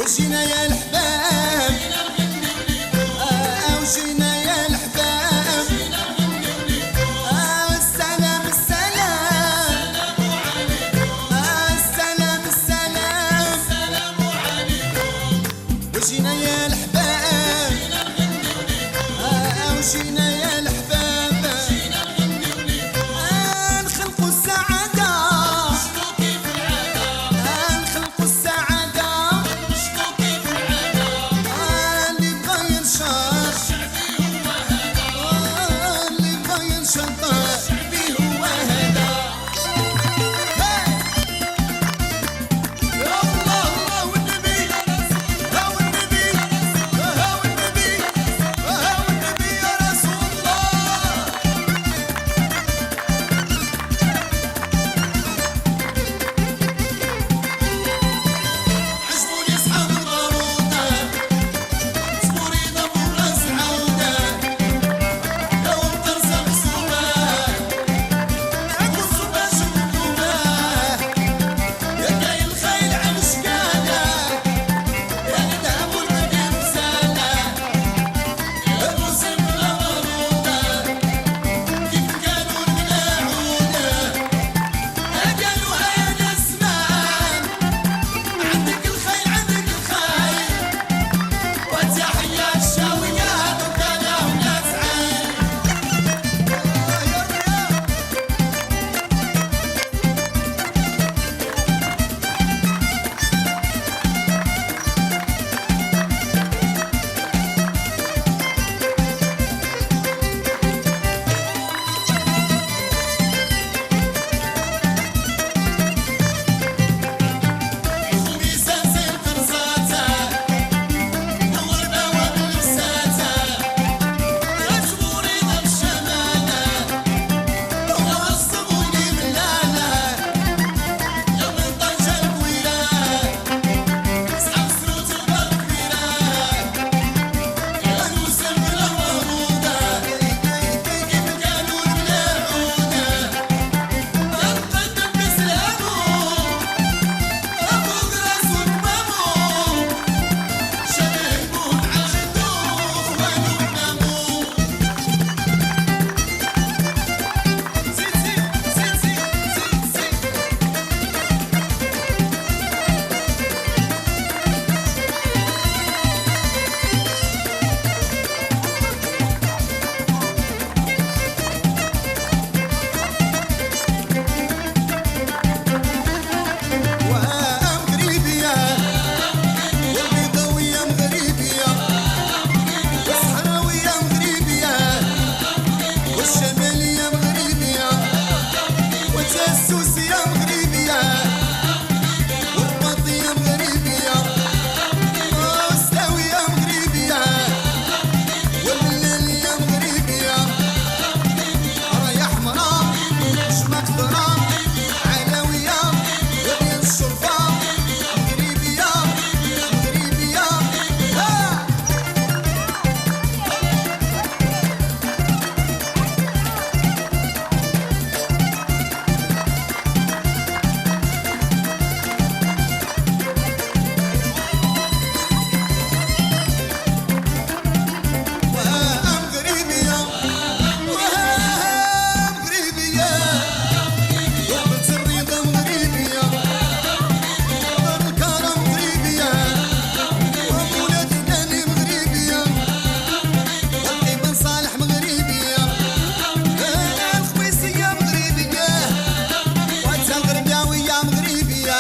وجينا يا الحباب وجينا يا الحباب السلام السلام السلام السلام وجينا يا الحباب وجينا يا الحباب نخلقوا السعادة نخلقوا السعادة اللي بغى ينشر اللي بغى ينشر شعبي هو هذا يا الله الله والنبي ها والنبي ها والنبي ها والنبي يا رسول الله عجبوني صحاب البارودة صبوري ضبوا راس عودة لو بترزق صوبة معاكو صوبة شوفوبة يا كاين الخيل عن شكالة يا الذهب والمدين مسالة يا موسم بلا بارودة كيف كانوا الملاعودة قالوا هيا نسمان عندك الخيل عندك الخيل وتحية الشاويات وكذا وناس عين يا رياض خميسة زي الفرزاتة نور بواب لساتة يا جمهوري ضم الشمالة وعصبوني ملالة يا من طنجة الكويرة صحاب سروت البركبيرة يا نوسم بلا ورودة كيف كانوا الملاعودة يا نقدم بسلامو أبوك راس وكمامو شبهكم عاشتو خوانو ونامو زيد زيد زيد زيد زيد ومغربية والبيضاوية مغربية والصحراوية مغربية والشمالية مغربية والجاسوسية مغربية والرباطية مغربية والسلاوية مغربية والبلالية مغربية راية حمرا شمع خضرا علاوية وديال الشرفة مغربية مغربية مغربية مغربية وبنت الرضا مغربية دار الكرم مغربية ومولاد الثاني مغربية والابن صالح مغربية الخويسية مغربية والغرباوية مغربية